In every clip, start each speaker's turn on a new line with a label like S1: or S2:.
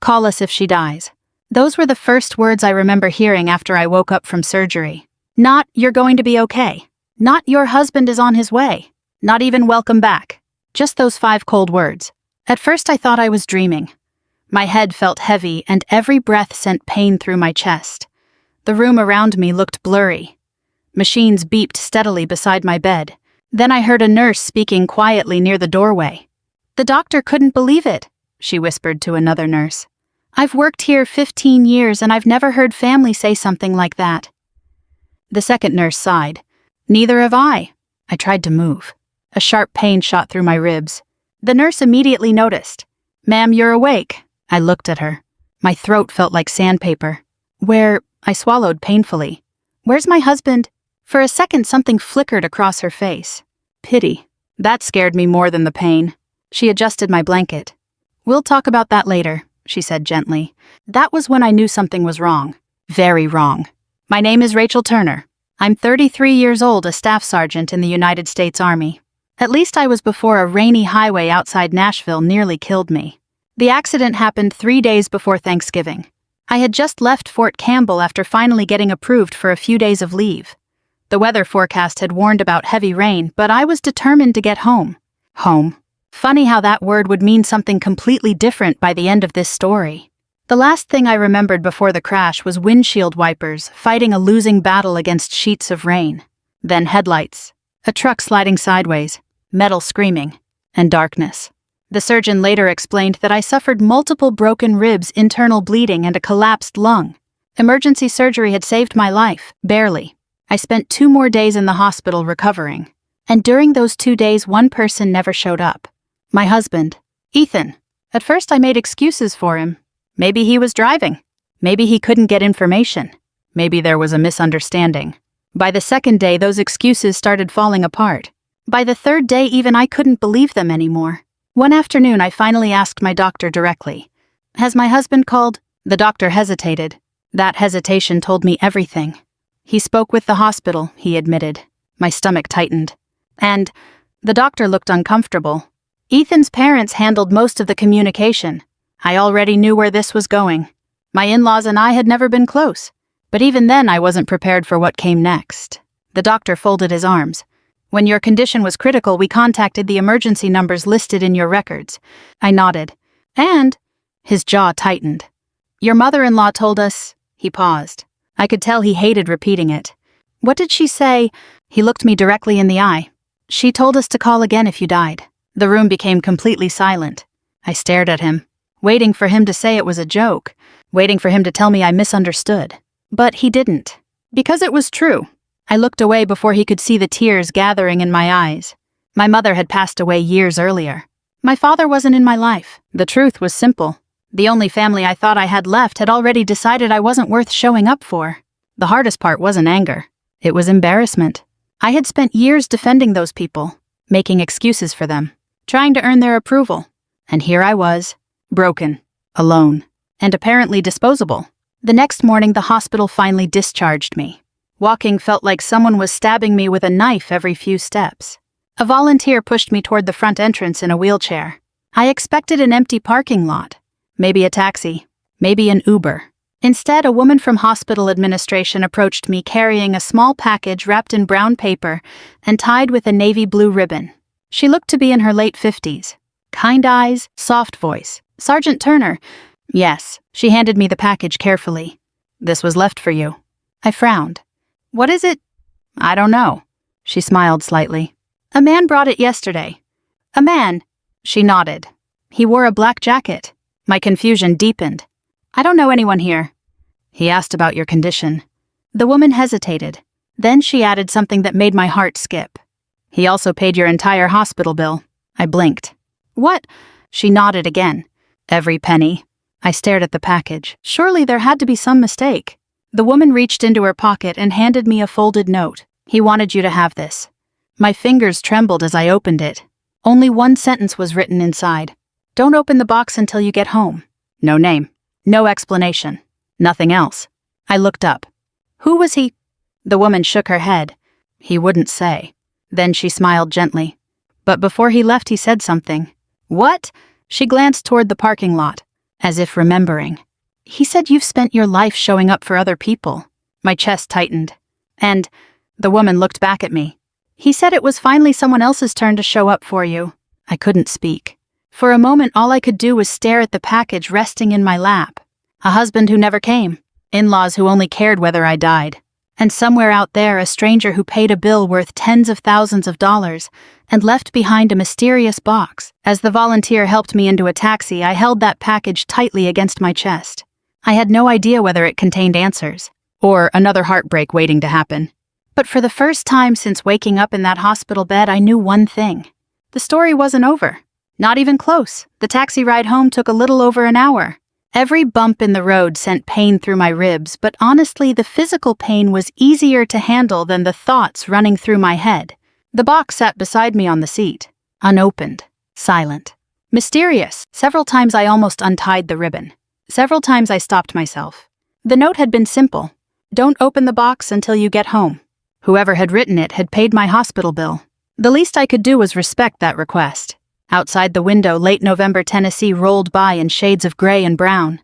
S1: Call us if she dies. Those were the first words I remember hearing after I woke up from surgery. Not, you're going to be okay. Not, your husband is on his way. Not even welcome back. Just those 5 cold words. At first I thought I was dreaming. My head felt heavy and every breath sent pain through my chest. The room around me looked blurry. Machines beeped steadily beside my bed. Then I heard a nurse speaking quietly near the doorway. The doctor couldn't believe it, she whispered to another nurse. I've worked here 15 years and I've never heard family say something like that. The second nurse sighed. Neither have I. I tried to move. A sharp pain shot through my ribs. The nurse immediately noticed. Ma'am, you're awake. I looked at her. My throat felt like sandpaper. I swallowed painfully. Where's my husband? For a second something flickered across her face. Pity. That scared me more than the pain. She adjusted my blanket. We'll talk about that later, she said gently. That was when I knew something was wrong. Very wrong. My name is Rachel Turner. I'm 33 years old, a staff sergeant in the United States Army. At least I was before a rainy highway outside Nashville nearly killed me. The accident happened 3 days before Thanksgiving. I had just left Fort Campbell after finally getting approved for a few days of leave. The weather forecast had warned about heavy rain, but I was determined to get home. Home. Funny how that word would mean something completely different by the end of this story. The last thing I remembered before the crash was windshield wipers fighting a losing battle against sheets of rain. Then headlights. A truck sliding sideways. Metal screaming. And darkness. The surgeon later explained that I suffered multiple broken ribs, internal bleeding, and a collapsed lung. Emergency surgery had saved my life, barely. I spent 2 more days in the hospital recovering. And during those 2 days, one person never showed up. My husband, Ethan. At first I made excuses for him. Maybe he was driving. Maybe he couldn't get information. Maybe there was a misunderstanding. By the second day, those excuses started falling apart. By the third day, even I couldn't believe them anymore. One afternoon, I finally asked my doctor directly. Has my husband called? The doctor hesitated. That hesitation told me everything. He spoke with the hospital, he admitted. My stomach tightened. And the doctor looked uncomfortable. Ethan's parents handled most of the communication. I already knew where this was going. My in-laws and I had never been close. But even then, I wasn't prepared for what came next. The doctor folded his arms. When your condition was critical, we contacted the emergency numbers listed in your records. I nodded. And his jaw tightened. Your mother-in-law told us... He paused. I could tell he hated repeating it. What did she say? He looked me directly in the eye. She told us to call again if you died. The room became completely silent. I stared at him, waiting for him to say it was a joke, waiting for him to tell me I misunderstood. But he didn't. Because it was true. I looked away before he could see the tears gathering in my eyes. My mother had passed away years earlier. My father wasn't in my life. The truth was simple. The only family I thought I had left had already decided I wasn't worth showing up for. The hardest part wasn't anger. It was embarrassment. I had spent years defending those people, making excuses for them, trying to earn their approval. And here I was, broken, alone, and apparently disposable. The next morning, the hospital finally discharged me. Walking felt like someone was stabbing me with a knife every few steps. A volunteer pushed me toward the front entrance in a wheelchair. I expected an empty parking lot, maybe a taxi, maybe an Uber. Instead, a woman from hospital administration approached me carrying a small package wrapped in brown paper and tied with a navy blue ribbon. She looked to be in her late 50s. Kind eyes, soft voice. Sergeant Turner. Yes, she handed me the package carefully. This was left for you. I frowned. What is it? I don't know. She smiled slightly. A man brought it yesterday. A man. She nodded. He wore a black jacket. My confusion deepened. I don't know anyone here. He asked about your condition. The woman hesitated. Then she added something that made my heart skip. He also paid your entire hospital bill. I blinked. What? She nodded again. Every penny. I stared at the package. Surely there had to be some mistake. The woman reached into her pocket and handed me a folded note. He wanted you to have this. My fingers trembled as I opened it. Only one sentence was written inside. Don't open the box until you get home. No name. No explanation. Nothing else. I looked up. Who was he? The woman shook her head. He wouldn't say. Then she smiled gently. But before he left, he said something. What? She glanced toward the parking lot. as if remembering. He said you've spent your life showing up for other people. My chest tightened. And the woman looked back at me. He said it was finally someone else's turn to show up for you. I couldn't speak. For a moment, all I could do was stare at the package resting in my lap. A husband who never came. In-laws who only cared whether I died. And somewhere out there, a stranger who paid a bill worth tens of thousands of dollars and left behind a mysterious box. As the volunteer helped me into a taxi, I held that package tightly against my chest. I had no idea whether it contained answers, or another heartbreak waiting to happen. But for the first time since waking up in that hospital bed, I knew one thing. The story wasn't over. Not even close. The taxi ride home took a little over an hour. Every bump in the road sent pain through my ribs, but honestly, the physical pain was easier to handle than the thoughts running through my head. The box sat beside me on the seat, unopened, silent, mysterious. Several times I almost untied the ribbon. Several times I stopped myself. The note had been simple. Don't open the box until you get home. Whoever had written it had paid my hospital bill. The least I could do was respect that request. Outside the window, late November Tennessee rolled by in shades of gray and brown.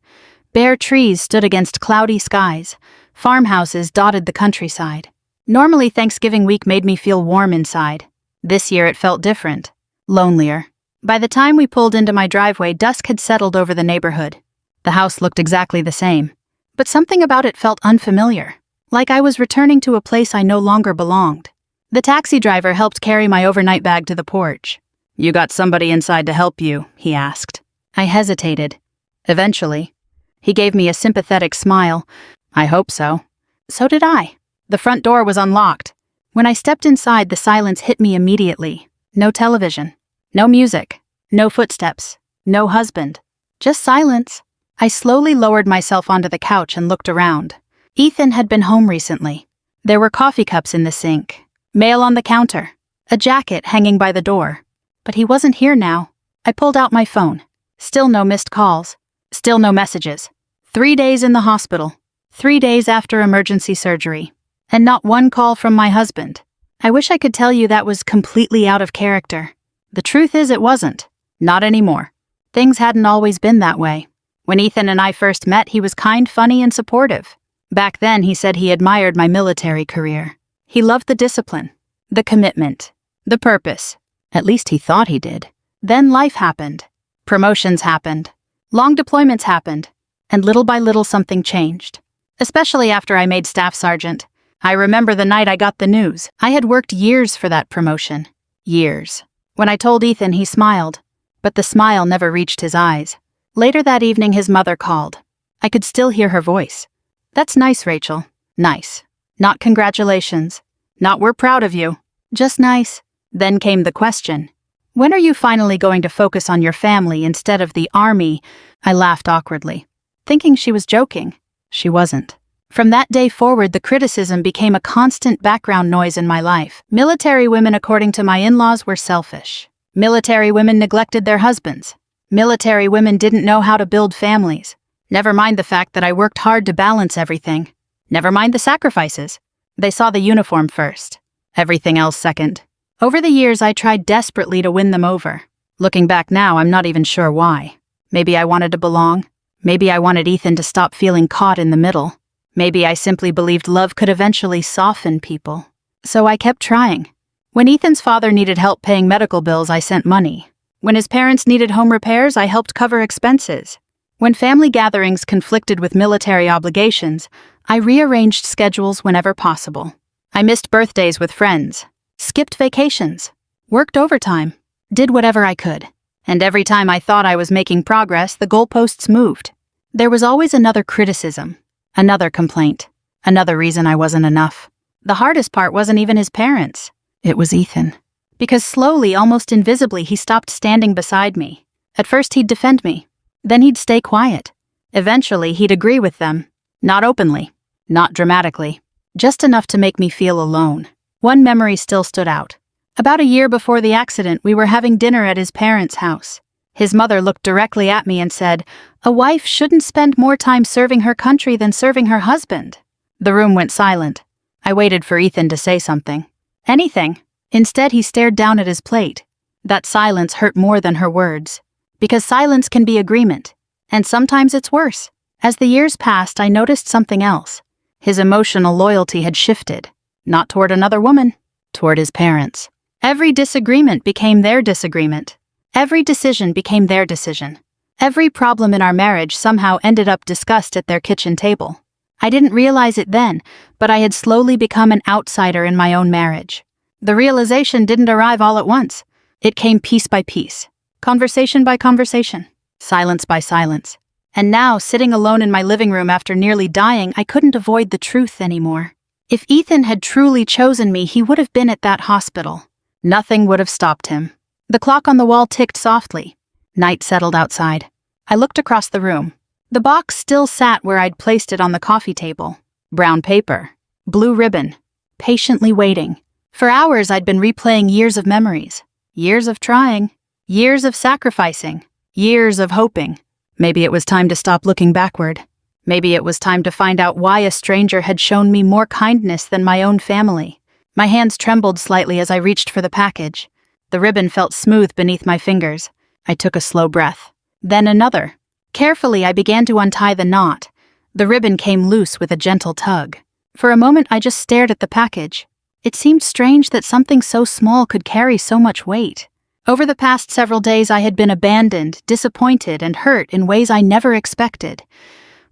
S1: Bare trees stood against cloudy skies. Farmhouses dotted the countryside. Normally, Thanksgiving week made me feel warm inside. This year it felt different, lonelier. By the time we pulled into my driveway, dusk had settled over the neighborhood. The house looked exactly the same, but something about it felt unfamiliar, like I was returning to a place I no longer belonged. The taxi driver helped carry my overnight bag to the porch. "You got somebody inside to help you?" he asked. I hesitated. Eventually, he gave me a sympathetic smile. "I hope so." So did I. The front door was unlocked. When I stepped inside, the silence hit me immediately. No television. No music. No footsteps. No husband. Just silence. I slowly lowered myself onto the couch and looked around. Ethan had been home recently. There were coffee cups in the sink, mail on the counter, a jacket hanging by the door. But he wasn't here now. I pulled out my phone. Still no missed calls. Still no messages. 3 days in the hospital. 3 days after emergency surgery. And not one call from my husband. I wish I could tell you that was completely out of character. The truth is it wasn't. Not anymore. Things hadn't always been that way. When Ethan and I first met, he was kind, funny, and supportive. Back then, he said he admired my military career. He loved the discipline, the commitment, the purpose. At least he thought he did. Then life happened. Promotions happened. Long deployments happened. And little by little something changed. Especially after I made staff sergeant. I remember the night I got the news. I had worked years for that promotion. Years. When I told Ethan, he smiled. But the smile never reached his eyes. Later that evening, his mother called. I could still hear her voice. "That's nice, Rachel. Nice. Not congratulations. Not we're proud of you. Just nice." Then came the question. "When are you finally going to focus on your family instead of the army?" I laughed awkwardly, thinking she was joking. She wasn't. From that day forward, the criticism became a constant background noise in my life. Military women, according to my in-laws, were selfish. Military women neglected their husbands. Military women didn't know how to build families. Never mind the fact that I worked hard to balance everything. Never mind the sacrifices. They saw the uniform first. Everything else second. Over the years, I tried desperately to win them over. Looking back now, I'm not even sure why. Maybe I wanted to belong. Maybe I wanted Ethan to stop feeling caught in the middle. Maybe I simply believed love could eventually soften people. So I kept trying. When Ethan's father needed help paying medical bills, I sent money. When his parents needed home repairs, I helped cover expenses. When family gatherings conflicted with military obligations, I rearranged schedules whenever possible. I missed birthdays with friends. Skipped vacations, worked overtime, did whatever I could. And every time I thought I was making progress, the goalposts moved. There was always another criticism, another complaint, another reason I wasn't enough. The hardest part wasn't even his parents. It was Ethan. Because slowly, almost invisibly, he stopped standing beside me. At first he'd defend me. Then he'd stay quiet. Eventually he'd agree with them. Not openly, not dramatically. Just enough to make me feel alone. One memory still stood out. About a year before the accident, we were having dinner at his parents' house. His mother looked directly at me and said, "A wife shouldn't spend more time serving her country than serving her husband." The room went silent. I waited for Ethan to say something. Anything. Instead, he stared down at his plate. That silence hurt more than her words. Because silence can be agreement. And sometimes it's worse. As the years passed, I noticed something else. His emotional loyalty had shifted, not toward another woman, toward his parents. Every disagreement became their disagreement. Every decision became their decision. Every problem in our marriage somehow ended up discussed at their kitchen table. I didn't realize it then, but I had slowly become an outsider in my own marriage. The realization didn't arrive all at once. It came piece by piece, conversation by conversation, silence by silence. And now, sitting alone in my living room after nearly dying, I couldn't avoid the truth anymore. If Ethan had truly chosen me, he would have been at that hospital. Nothing would have stopped him. The clock on the wall ticked softly. Night settled outside. I looked across the room. The box still sat where I'd placed it on the coffee table. Brown paper, blue ribbon, patiently waiting. For hours I'd been replaying years of memories. Years of trying. Years of sacrificing. Years of hoping. Maybe it was time to stop looking backward. Maybe it was time to find out why a stranger had shown me more kindness than my own family. My hands trembled slightly as I reached for the package. The ribbon felt smooth beneath my fingers. I took a slow breath. Then another. Carefully, I began to untie the knot. The ribbon came loose with a gentle tug. For a moment, I just stared at the package. It seemed strange that something so small could carry so much weight. Over the past several days, I had been abandoned, disappointed, and hurt in ways I never expected.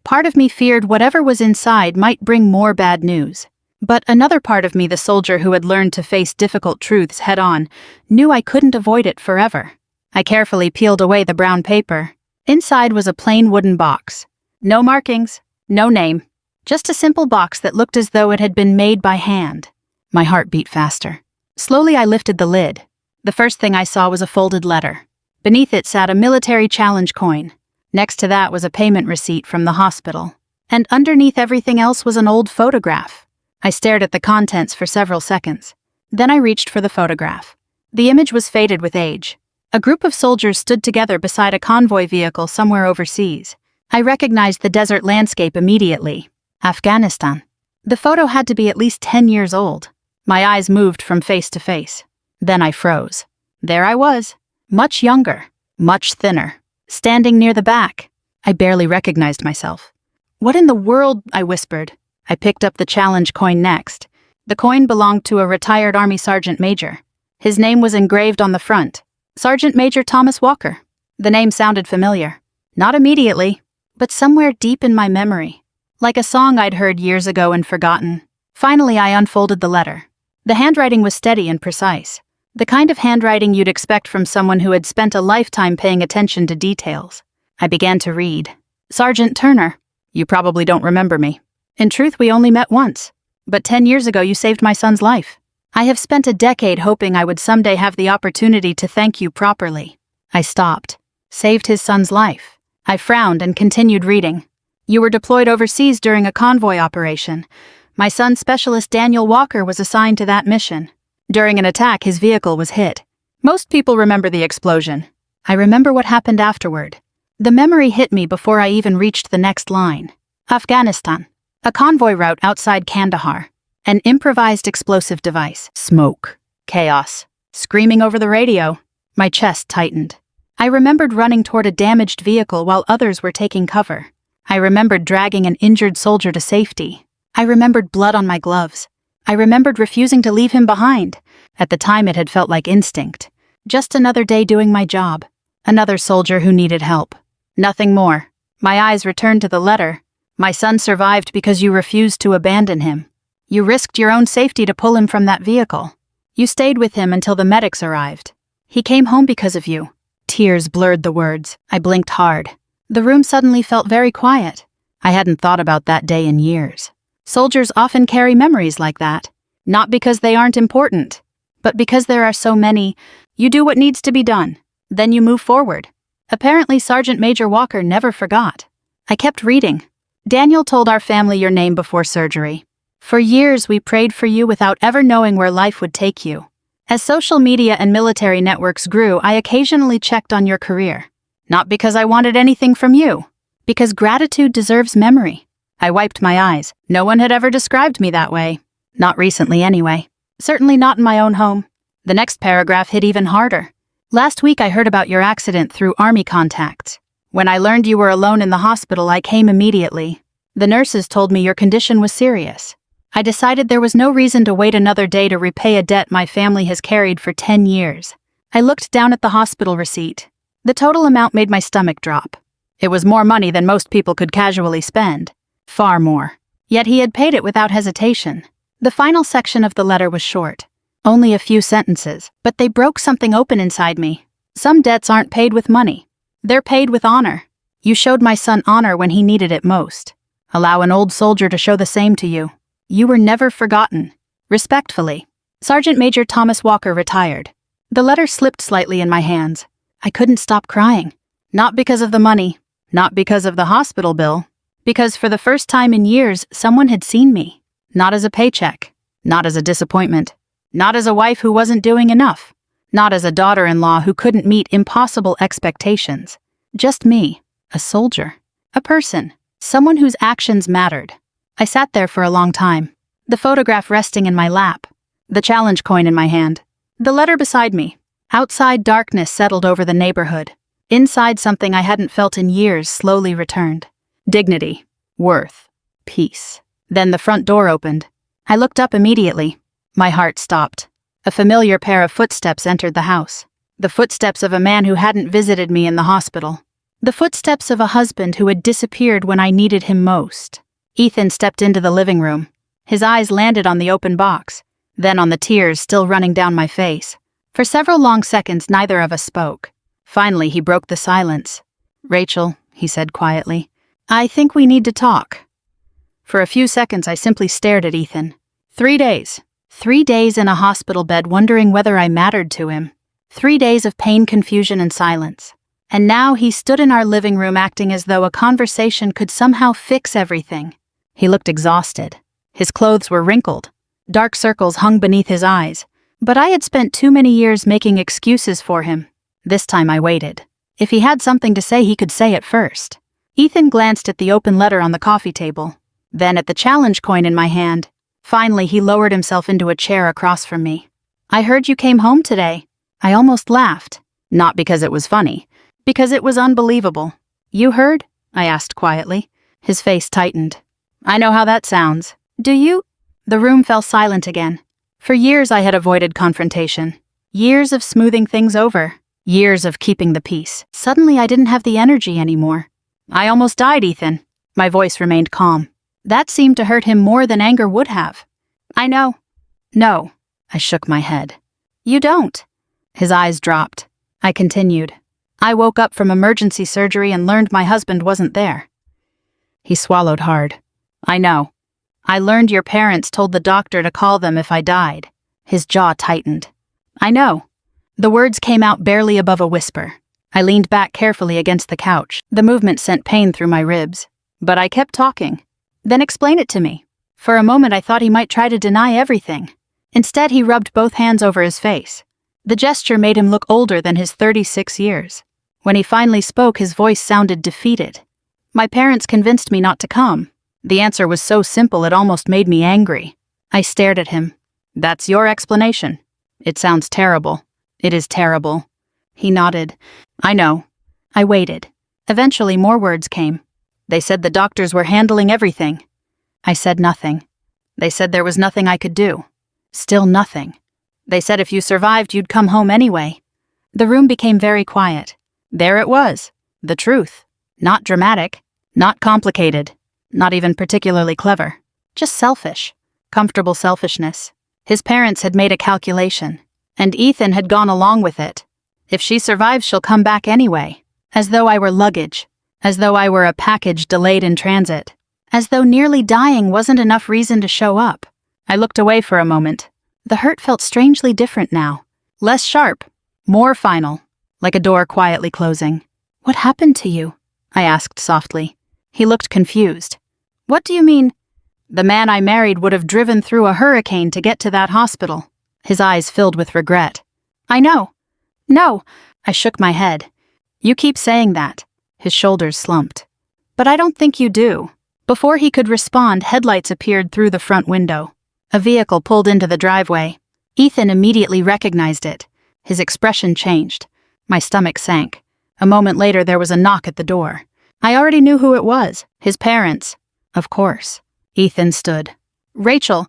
S1: Part of me feared whatever was inside might bring more bad news. But another part of me, the soldier who had learned to face difficult truths head-on, knew I couldn't avoid it forever. I carefully peeled away the brown paper. Inside was a plain wooden box. No markings, no name. Just a simple box that looked as though it had been made by hand. My heart beat faster. Slowly I lifted the lid. The first thing I saw was a folded letter. Beneath it sat a military challenge coin. Next to that was a payment receipt from the hospital. And underneath everything else was an old photograph. I stared at the contents for several seconds. Then I reached for the photograph. The image was faded with age. A group of soldiers stood together beside a convoy vehicle somewhere overseas. I recognized the desert landscape immediately. Afghanistan. The photo had to be at least 10 years old. My eyes moved from face to face. Then I froze. There I was, much younger, much thinner, standing near the back. I barely recognized myself. "What in the world?" I whispered. I picked up the challenge coin next. The coin belonged to a retired Army Sergeant Major. His name was engraved on the front. Sergeant Major Thomas Walker. The name sounded familiar. Not immediately, but somewhere deep in my memory. Like a song I'd heard years ago and forgotten. Finally, I unfolded the letter. The handwriting was steady and precise. The kind of handwriting you'd expect from someone who had spent a lifetime paying attention to details. I began to read. "Sergeant Turner, you probably don't remember me. In truth, we only met once. But 10 years ago, you saved my son's life. I have spent a decade hoping I would someday have the opportunity to thank you properly." I stopped. Saved his son's life. I frowned and continued reading. "You were deployed overseas during a convoy operation. My son's specialist Daniel Walker was assigned to that mission. During an attack, his vehicle was hit. Most people remember the explosion. I remember what happened afterward. The memory hit me before I even reached the next line. Afghanistan. A convoy route outside Kandahar. An improvised explosive device. Smoke. Chaos. Screaming over the radio. My chest tightened. I remembered running toward a damaged vehicle while others were taking cover. I remembered dragging an injured soldier to safety. I remembered blood on my gloves. I remembered refusing to leave him behind. At the time, it had felt like instinct. Just another day doing my job. Another soldier who needed help. Nothing more. My eyes returned to the letter. "My son survived because you refused to abandon him. You risked your own safety to pull him from that vehicle. You stayed with him until the medics arrived. He came home because of you." Tears blurred the words. I blinked hard. The room suddenly felt very quiet. I hadn't thought about that day in years. Soldiers often carry memories like that. Not because they aren't important, but because there are so many. You do what needs to be done. Then you move forward. Apparently, Sergeant Major Walker never forgot. I kept reading. "Daniel told our family your name before surgery. For years, we prayed for you without ever knowing where life would take you. As social media and military networks grew, I occasionally checked on your career. Not because I wanted anything from you, because gratitude deserves memory." I wiped my eyes. No one had ever described me that way. Not recently, anyway. Certainly not in my own home. The next paragraph hit even harder. "Last week I heard about your accident through Army contacts. When I learned you were alone in the hospital, I came immediately. The nurses told me your condition was serious. I decided there was no reason to wait another day to repay a debt my family has carried for 10 years. I looked down at the hospital receipt. The total amount made my stomach drop. It was more money than most people could casually spend. Far more. Yet he had paid it without hesitation. The final section of the letter was short. Only a few sentences, but they broke something open inside me. Some debts aren't paid with money. They're paid with honor. You showed my son honor when he needed it most. Allow an old soldier to show the same to you. You were never forgotten. Respectfully, Sergeant Major Thomas Walker, retired. The letter slipped slightly in my hands. I couldn't stop crying. Not because of the money, not because of the hospital bill, because for the first time in years, someone had seen me. Not as a paycheck, not as a disappointment, not as a wife who wasn't doing enough, not as a daughter-in-law who couldn't meet impossible expectations. Just me, a soldier, a person, someone whose actions mattered. I sat there for a long time, the photograph resting in my lap, the challenge coin in my hand, the letter beside me. Outside, darkness settled over the neighborhood. Inside, something I hadn't felt in years slowly returned. Dignity, worth, peace. Then the front door opened. I looked up immediately. My heart stopped. A familiar pair of footsteps entered the house. The footsteps of a man who hadn't visited me in the hospital. The footsteps of a husband who had disappeared when I needed him most. Ethan stepped into the living room. His eyes landed on the open box, then on the tears still running down my face. For several long seconds, neither of us spoke. Finally, he broke the silence. "Rachel," he said quietly, "I think we need to talk." For a few seconds, I simply stared at Ethan. 3 days. 3 days in a hospital bed wondering whether I mattered to him. 3 days of pain, confusion, and silence. And now he stood in our living room acting as though a conversation could somehow fix everything. He looked exhausted. His clothes were wrinkled. Dark circles hung beneath his eyes. But I had spent too many years making excuses for him. This time I waited. If he had something to say, he could say it first. Ethan glanced at the open letter on the coffee table, then at the challenge coin in my hand. Finally, he lowered himself into a chair across from me. "I heard you came home today." I almost laughed. Not because it was funny, because it was unbelievable. "You heard?" I asked quietly. His face tightened. "I know how that sounds. Do you?" The room fell silent again. For years I had avoided confrontation. Years of smoothing things over. Years of keeping the peace. Suddenly I didn't have the energy anymore. "I almost died, Ethan." My voice remained calm. That seemed to hurt him more than anger would have. "I know." "No." I shook my head. "You don't." His eyes dropped. I continued. "I woke up from emergency surgery and learned my husband wasn't there." He swallowed hard. "I know. I learned your parents told the doctor to call them if I died." His jaw tightened. "I know." The words came out barely above a whisper. I leaned back carefully against the couch. The movement sent pain through my ribs. But I kept talking. "Then explain it to me." For a moment I thought he might try to deny everything. Instead, he rubbed both hands over his face. The gesture made him look older than his 36 years. When he finally spoke, his voice sounded defeated. "My parents convinced me not to come." The answer was so simple it almost made me angry. I stared at him. "That's your explanation. It sounds terrible." "It is terrible." He nodded. "I know." I waited. Eventually more words came. "They said the doctors were handling everything." I said nothing. "They said there was nothing I could do." Still nothing. "They said if you survived, you'd come home anyway." The room became very quiet. There it was. The truth. Not dramatic. Not complicated. Not even particularly clever. Just selfish. Comfortable selfishness. His parents had made a calculation, and Ethan had gone along with it. If she survives, she'll come back anyway. As though I were luggage. As though I were a package delayed in transit. As though nearly dying wasn't enough reason to show up. I looked away for a moment. The hurt felt strangely different now. Less sharp. More final. Like a door quietly closing. "What happened to you?" I asked softly. He looked confused. "What do you mean?" "The man I married would have driven through a hurricane to get to that hospital." His eyes filled with regret. "I know." "No." I shook my head. "You keep saying that." His shoulders slumped. "But I don't think you do." Before he could respond, headlights appeared through the front window. A vehicle pulled into the driveway. Ethan immediately recognized it. His expression changed. My stomach sank. A moment later, there was a knock at the door. I already knew who it was. His parents. Of course. Ethan stood. "Rachel,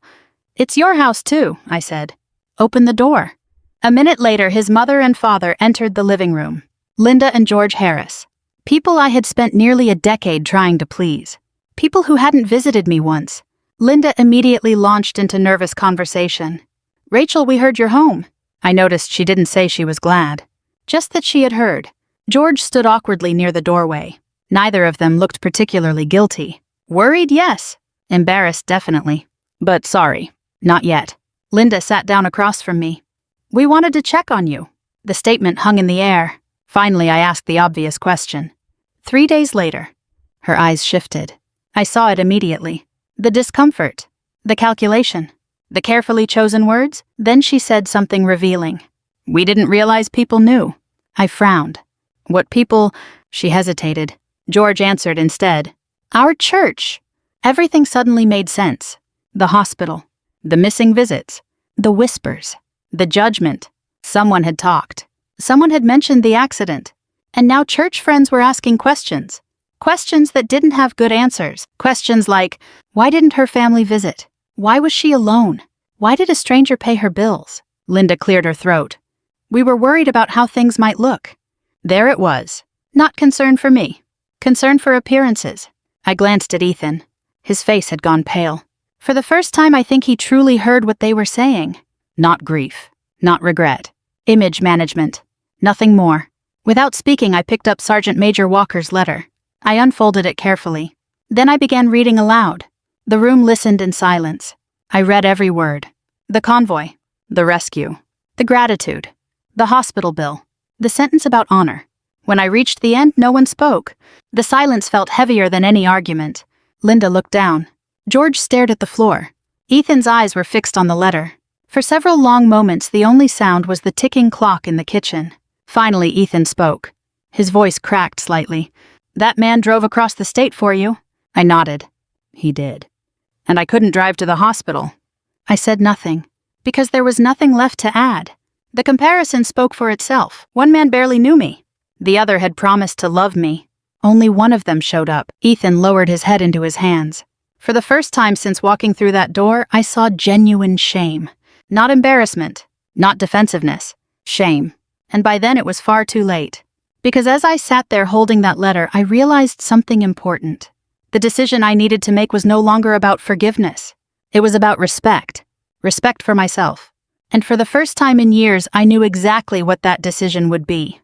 S1: it's your house too," I said. "Open the door." A minute later, his mother and father entered the living room. Linda and George Harris. People I had spent nearly a decade trying to please. People who hadn't visited me once. Linda immediately launched into nervous conversation. "Rachel, we heard you're home." I noticed she didn't say she was glad. Just that she had heard. George stood awkwardly near the doorway. Neither of them looked particularly guilty. Worried, yes. Embarrassed, definitely. But sorry, not yet. Linda sat down across from me. "We wanted to check on you." The statement hung in the air. Finally, I asked the obvious question. 3 days later. Her eyes shifted. I saw it immediately. The discomfort. The calculation. The carefully chosen words. Then she said something revealing. "We didn't realize people knew." I frowned. "What people?" She hesitated. George answered instead. "Our church." Everything suddenly made sense. The hospital. The missing visits. The whispers. The judgment. Someone had talked. Someone had mentioned the accident. And now church friends were asking questions. Questions that didn't have good answers. Questions like, why didn't her family visit? Why was she alone? Why did a stranger pay her bills? Linda cleared her throat. We were worried about how things might look. There it was. Not concern for me. Concern for appearances. I glanced at Ethan. His face had gone pale. For the first time, I think he truly heard what they were saying. Not grief. Not regret. Image management. Nothing more. Without speaking, I picked up Sergeant Major Walker's letter. I unfolded it carefully. Then I began reading aloud. The room listened in silence. I read every word. The convoy. The rescue. The gratitude. The hospital bill. The sentence about honor. When I reached the end, no one spoke. The silence felt heavier than any argument. Linda looked down. George stared at the floor. Ethan's eyes were fixed on the letter. For several long moments, the only sound was the ticking clock in the kitchen. Finally, Ethan spoke. His voice cracked slightly. "That man drove across the state for you?" I nodded. He did. "And I couldn't drive to the hospital." I said nothing, because there was nothing left to add. The comparison spoke for itself. One man barely knew me. The other had promised to love me. Only one of them showed up. Ethan lowered his head into his hands. For the first time since walking through that door, I saw genuine shame. Not embarrassment, not defensiveness. Shame. And by then it was far too late. Because as I sat there holding that letter, I realized something important. The decision I needed to make was no longer about forgiveness. It was about respect. Respect for myself. And for the first time in years, I knew exactly what that decision would be.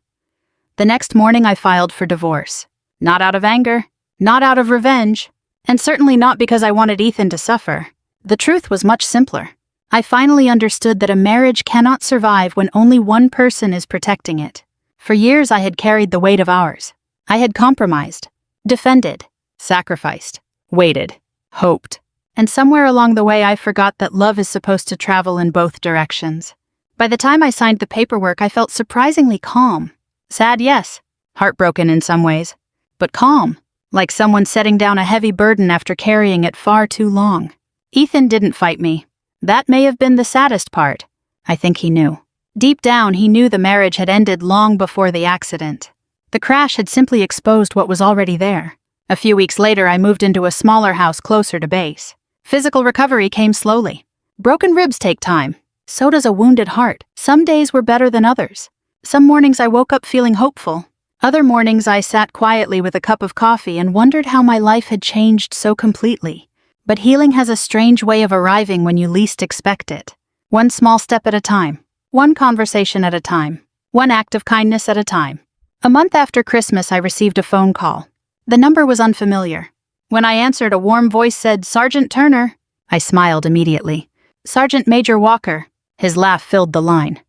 S1: The next morning, I filed for divorce. Not out of anger, not out of revenge, and certainly not because I wanted Ethan to suffer. The truth was much simpler. I finally understood that a marriage cannot survive when only one person is protecting it. For years, I had carried the weight of ours. I had compromised, defended, sacrificed, waited, hoped. And somewhere along the way, I forgot that love is supposed to travel in both directions. By the time I signed the paperwork, I felt surprisingly calm. Sad, yes. Heartbroken in some ways. But calm. Like someone setting down a heavy burden after carrying it far too long. Ethan didn't fight me. That may have been the saddest part. I think he knew. Deep down, he knew the marriage had ended long before the accident. The crash had simply exposed what was already there. A few weeks later, I moved into a smaller house closer to base. Physical recovery came slowly. Broken ribs take time. So does a wounded heart. Some days were better than others. Some mornings I woke up feeling hopeful. Other mornings I sat quietly with a cup of coffee and wondered how my life had changed so completely. But healing has a strange way of arriving when you least expect it. One small step at a time. One conversation at a time. One act of kindness at a time. A month after Christmas, I received a phone call. The number was unfamiliar. When I answered, a warm voice said, "Sergeant Turner." I smiled immediately. "Sergeant Major Walker." His laugh filled the line.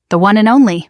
S1: "The one and only."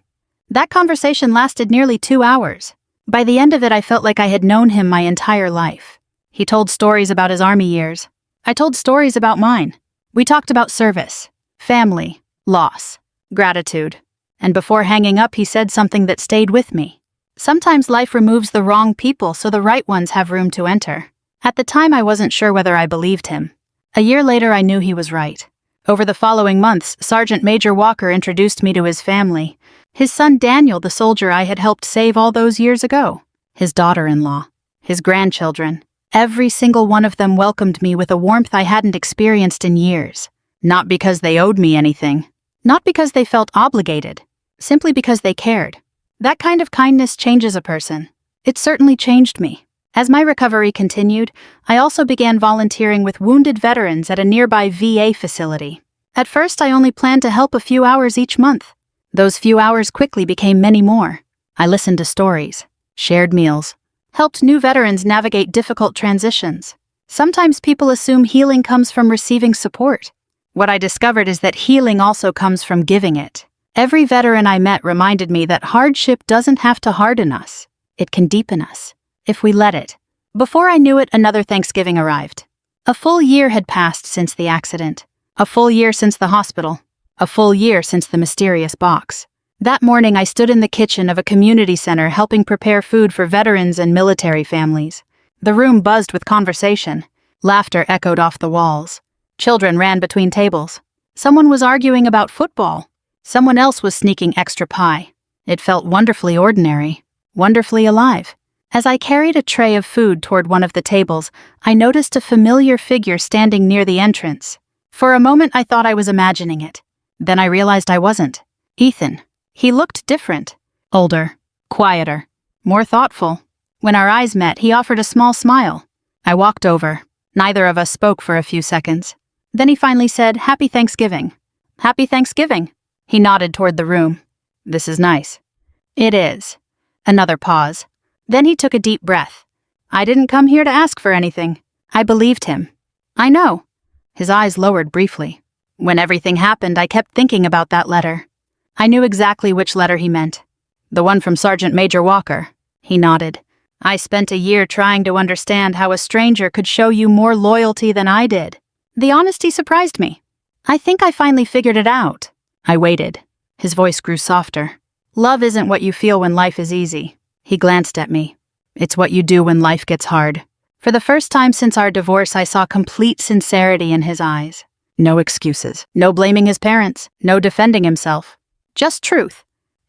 S1: That conversation lasted nearly 2 hours. By the end of it, I felt like I had known him my entire life. He told stories about his Army years. I told stories about mine. We talked about service, family, loss, gratitude. And before hanging up, he said something that stayed with me. Sometimes life removes the wrong people so the right ones have room to enter. At the time, I wasn't sure whether I believed him. A year later, I knew he was right. Over the following months, Sergeant Major Walker introduced me to his family. His son Daniel, the soldier I had helped save all those years ago. His daughter-in-law. His grandchildren. Every single one of them welcomed me with a warmth I hadn't experienced in years. Not because they owed me anything. Not because they felt obligated. Simply because they cared. That kind of kindness changes a person. It certainly changed me. As my recovery continued, I also began volunteering with wounded veterans at a nearby VA facility. At first, I only planned to help a few hours each month. Those few hours quickly became many more. I listened to stories, shared meals, helped new veterans navigate difficult transitions. Sometimes people assume healing comes from receiving support. What I discovered is that healing also comes from giving it. Every veteran I met reminded me that hardship doesn't have to harden us. It can deepen us, if we let it. Before I knew it, another Thanksgiving arrived. A full year had passed since the accident. A full year since the hospital. A full year since the mysterious box. That morning, I stood in the kitchen of a community center helping prepare food for veterans and military families. The room buzzed with conversation. Laughter echoed off the walls. Children ran between tables. Someone was arguing about football. Someone else was sneaking extra pie. It felt wonderfully ordinary, wonderfully alive. As I carried a tray of food toward one of the tables, I noticed a familiar figure standing near the entrance. For a moment, I thought I was imagining it. Then I realized I wasn't. Ethan. He looked different. Older. Quieter. More thoughtful. When our eyes met, he offered a small smile. I walked over. Neither of us spoke for a few seconds. Then he finally said, "Happy Thanksgiving." "Happy Thanksgiving." He nodded toward the room. "This is nice." "It is." Another pause. Then he took a deep breath. "I didn't come here to ask for anything." I believed him. "I know." His eyes lowered briefly. When everything happened, I kept thinking about that letter. I knew exactly which letter he meant. "The one from Sergeant Major Walker." He nodded. "I spent a year trying to understand how a stranger could show you more loyalty than I did. The honesty surprised me. I think I finally figured it out." I waited. His voice grew softer. "Love isn't what you feel when life is easy." He glanced at me. "It's what you do when life gets hard." For the first time since our divorce, I saw complete sincerity in his eyes. No excuses. No blaming his parents. No defending himself. Just truth.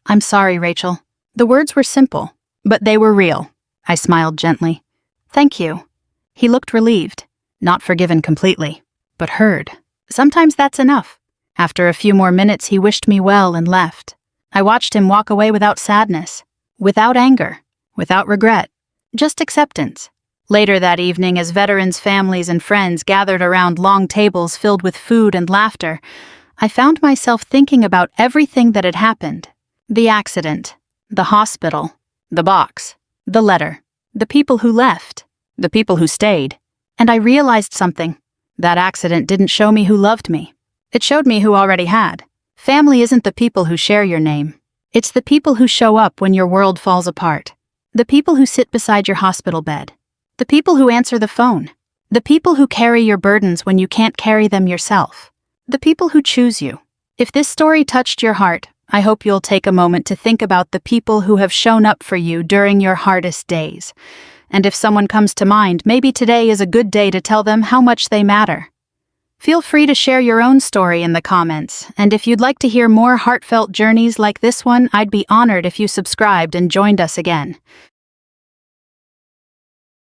S1: "I'm sorry, Rachel." The words were simple, but they were real. I smiled gently. "Thank you." He looked relieved. Not forgiven completely, but heard. Sometimes that's enough. After a few more minutes, he wished me well and left. I watched him walk away without sadness, without anger, without regret, just acceptance. Later that evening, as veterans' families and friends gathered around long tables filled with food and laughter, I found myself thinking about everything that had happened. The accident, the hospital, the box, the letter, the people who left, the people who stayed. And I realized something. That accident didn't show me who loved me. It showed me who already had. Family isn't the people who share your name. It's the people who show up when your world falls apart. The people who sit beside your hospital bed. The people who answer the phone. The people who carry your burdens when you can't carry them yourself. The people who choose you. If this story touched your heart, I hope you'll take a moment to think about the people who have shown up for you during your hardest days. And if someone comes to mind, maybe today is a good day to tell them how much they matter. Feel free to share your own story in the comments, and if you'd like to hear more heartfelt journeys like this one, I'd be honored if you subscribed and joined us again.